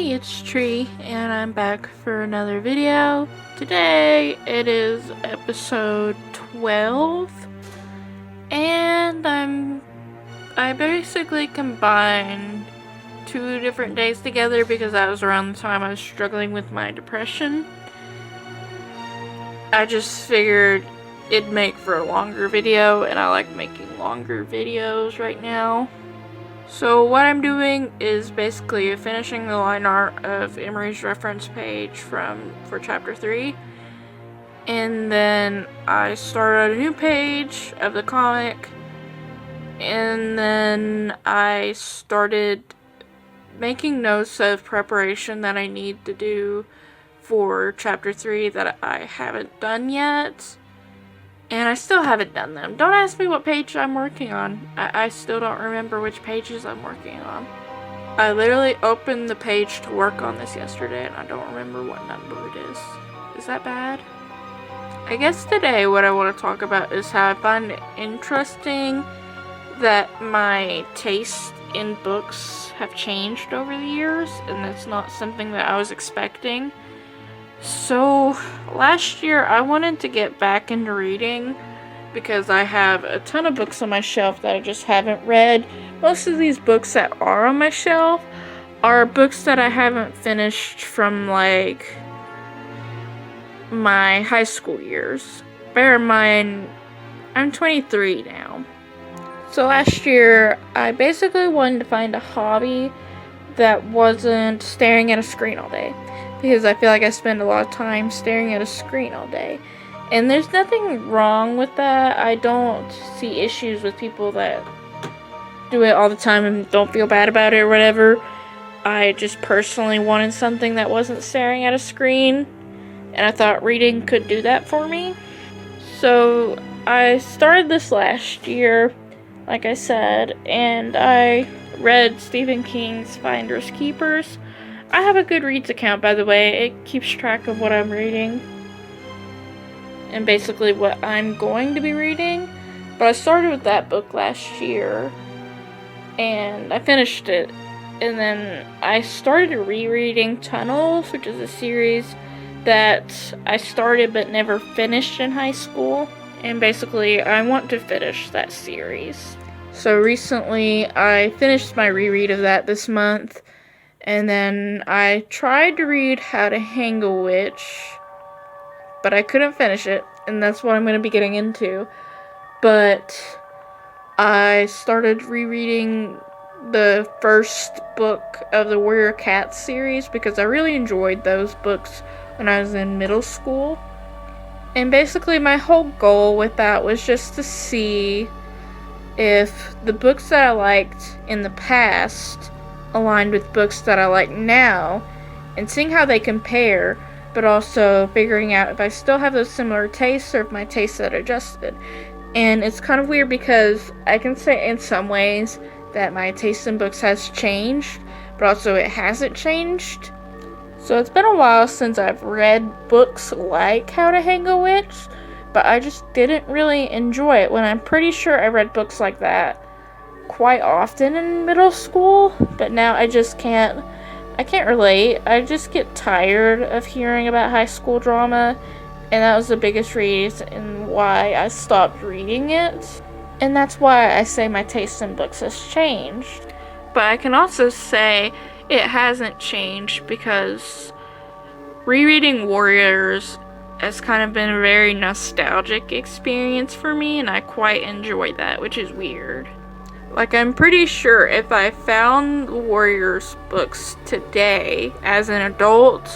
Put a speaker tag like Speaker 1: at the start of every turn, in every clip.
Speaker 1: Hey, it's Tree, and I'm back for another video. Today, it is episode 12, and I basically combined 2 different days together because that was around the time I was struggling with my depression. I just figured it'd make for a longer video, and I like making longer videos right now. So what I'm doing is basically finishing the line art of Emery's reference page for chapter 3. And then I started a new page of the comic. And then I started making notes of preparation that I need to do for chapter 3 that I haven't done yet. And I still haven't done them. Don't ask me what page I'm working on. I still don't remember which pages I'm working on. I literally opened the page to work on this yesterday and I don't remember what number it is. Is that bad? I guess today what I want to talk about is how I find it interesting that my taste in books have changed over the years, and that's not something that I was expecting. So, last year I wanted to get back into reading because I have a ton of books on my shelf that I just haven't read. Most of these books that are on my shelf are books that I haven't finished from, like, my high school years. Bear in mind, I'm 23 now. So last year, I basically wanted to find a hobby that wasn't staring at a screen all day, because I feel like I spend a lot of time staring at a screen all day. And there's nothing wrong with that. I don't see issues with people that do it all the time and don't feel bad about it or whatever. I just personally wanted something that wasn't staring at a screen, and I thought reading could do that for me. So I started this last year, like I said, and I read Stephen King's Finders Keepers. I have a Goodreads account, by the way. It keeps track of what I'm reading and basically what I'm going to be reading. But I started with that book last year and I finished it. And then I started rereading Tunnels, which is a series that I started but never finished in high school. And basically, I want to finish that series. So recently, I finished my reread of that this month. And then I tried to read How to Hang a Witch, but I couldn't finish it, and that's what I'm going to be getting into. But I started rereading the first book of the Warrior Cats series because I really enjoyed those books when I was in middle school. And basically my whole goal with that was just to see if the books that I liked in the past aligned with books that I like now, and seeing how they compare, but also figuring out if I still have those similar tastes or if my tastes had adjusted. And it's kind of weird because I can say in some ways that my taste in books has changed, but also it hasn't changed. So it's been a while since I've read books like How to Hang a Witch, but I just didn't really enjoy it when I'm pretty sure I read books like that quite often in middle school, but now I can't relate. I just get tired of hearing about high school drama, and that was the biggest reason why I stopped reading it. And that's why I say my taste in books has changed. But I can also say it hasn't changed because rereading Warriors has kind of been a very nostalgic experience for me, and I quite enjoy that, which is weird. Like, I'm pretty sure if I found Warriors books today as an adult,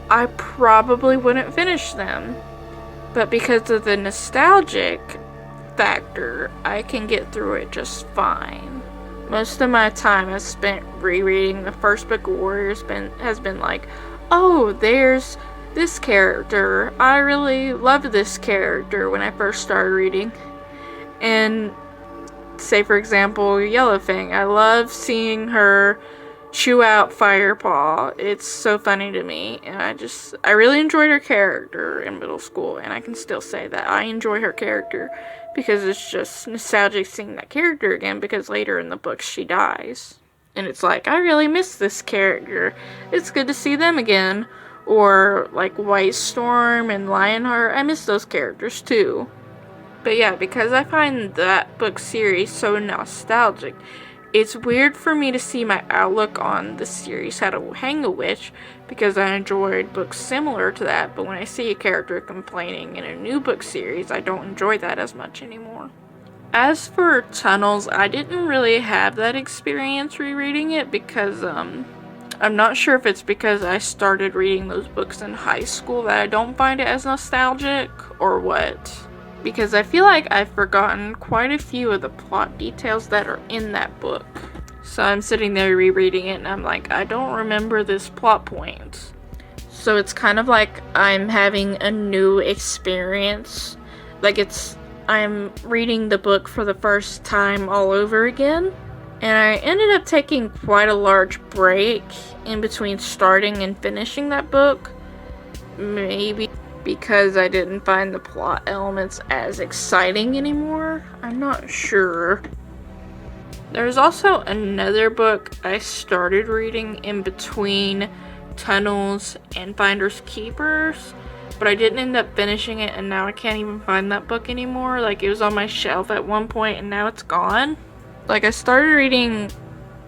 Speaker 1: I probably wouldn't finish them. But because of the nostalgic factor, I can get through it just fine. Most of my time I've spent rereading the first book of Warriors has been like, oh, there's this character. I really loved this character when I first started reading. And say, for example, Yellowfang. I love seeing her chew out Firepaw. It's so funny to me, and I really enjoyed her character in middle school, and I can still say that I enjoy her character because it's just nostalgic seeing that character again, because later in the book she dies. and it's like, I really miss this character. It's good to see them again. Or like White Storm and Lionheart, I miss those characters too. But yeah, because I find that book series so nostalgic, it's weird for me to see my outlook on the series How to Hang a Witch, because I enjoyed books similar to that, but when I see a character complaining in a new book series, I don't enjoy that as much anymore. As for Tunnels, I didn't really have that experience rereading it because, I'm not sure if it's because I started reading those books in high school that I don't find it as nostalgic, or what. Because I feel like I've forgotten quite a few of the plot details that are in that book. So I'm sitting there rereading it and I'm like, I don't remember this plot point. So it's kind of like I'm having a new experience. Like I'm reading the book for the first time all over again. And I ended up taking quite a large break in between starting and finishing that book. Maybe because I didn't find the plot elements as exciting anymore. I'm not sure. There's also another book I started reading in between Tunnels and Finders Keepers, but I didn't end up finishing it, and now I can't even find that book anymore. Like, it was on my shelf at one point and now it's gone. Like, I started reading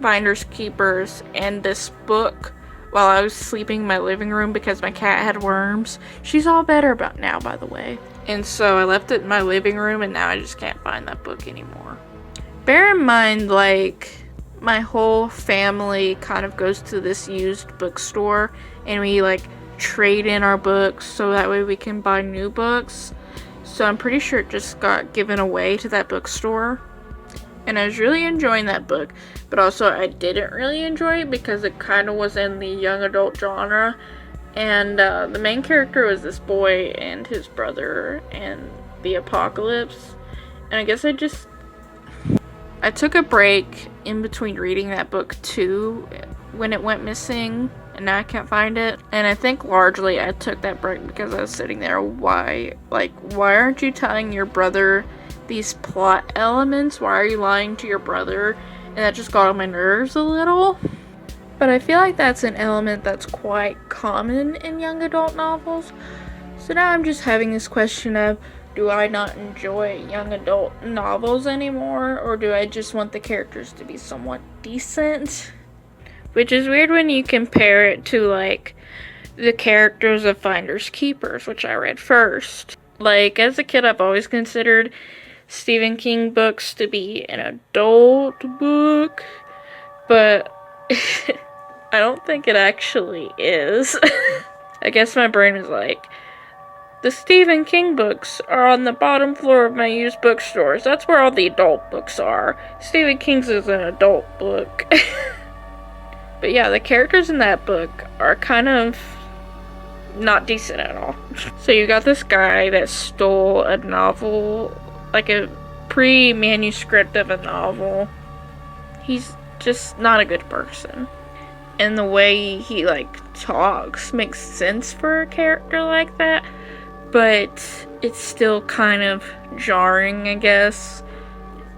Speaker 1: Finders Keepers and this book while I was sleeping in my living room because my cat had worms. She's all better about now, by the way. And so I left it in my living room, and now I just can't find that book anymore. Bear in mind, like, my whole family kind of goes to this used bookstore, and we, like, trade in our books so that way we can buy new books. So I'm pretty sure it just got given away to that bookstore. And I was really enjoying that book, but also I didn't really enjoy it because it kind of was in the young adult genre, and the main character was this boy and his brother and the apocalypse, and I guess I took a break in between reading that book too when it went missing, and now I can't find it. And I think largely I took that break because I was sitting there, why aren't you telling your brother these plot elements? Why are you lying to your brother? And that just got on my nerves a little. But I feel like that's an element that's quite common in young adult novels. So now I'm just having this question of, do I not enjoy young adult novels anymore? Or do I just want the characters to be somewhat decent? Which is weird when you compare it to, like, the characters of Finders Keepers, which I read first. Like, as a kid, I've always considered Stephen King books to be an adult book, but I don't think it actually is. I guess my brain is like, the Stephen King books are on the bottom floor of my used bookstores. That's where all the adult books are. Stephen King's is an adult book. But yeah, the characters in that book are kind of not decent at all. So you got this guy that stole a novel, like a pre-manuscript of a novel. He's just not a good person. And the way he, like, talks makes sense for a character like that, but it's still kind of jarring, I guess.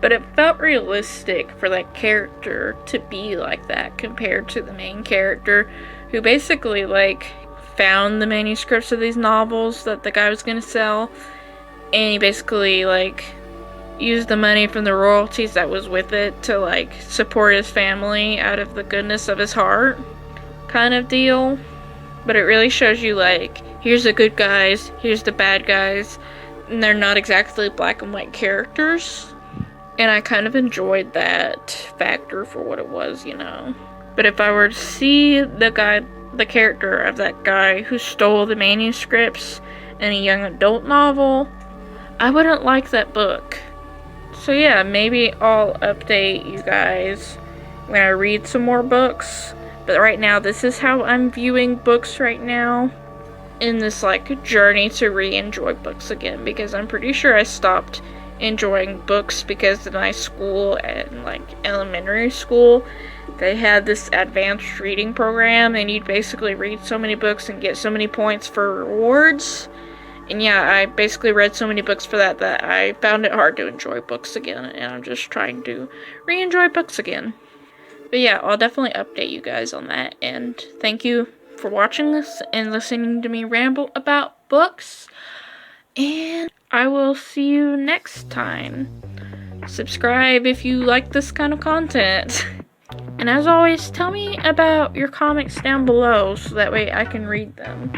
Speaker 1: But it felt realistic for that character to be like that compared to the main character, who basically, like, found the manuscripts of these novels that the guy was gonna sell, and he basically, like, used the money from the royalties that was with it to, like, support his family out of the goodness of his heart kind of deal. But it really shows you, like, here's the good guys, here's the bad guys, and they're not exactly black and white characters. And I kind of enjoyed that factor for what it was, you know. But if I were to see the character of that guy who stole the manuscripts in a young adult novel, I wouldn't like that book. So yeah, maybe I'll update you guys when I read some more books. But right now, this is how I'm viewing books right now, in this, like, journey to re-enjoy books again, because I'm pretty sure I stopped enjoying books because in my school and, like, elementary school, they had this advanced reading program, and you'd basically read so many books and get so many points for rewards. And yeah, I basically read so many books for that I found it hard to enjoy books again, and I'm just trying to re-enjoy books again. But yeah, I'll definitely update you guys on that. And thank you for watching this and listening to me ramble about books. And I will see you next time. Subscribe if you like this kind of content. And as always, tell me about your comics down below so that way I can read them.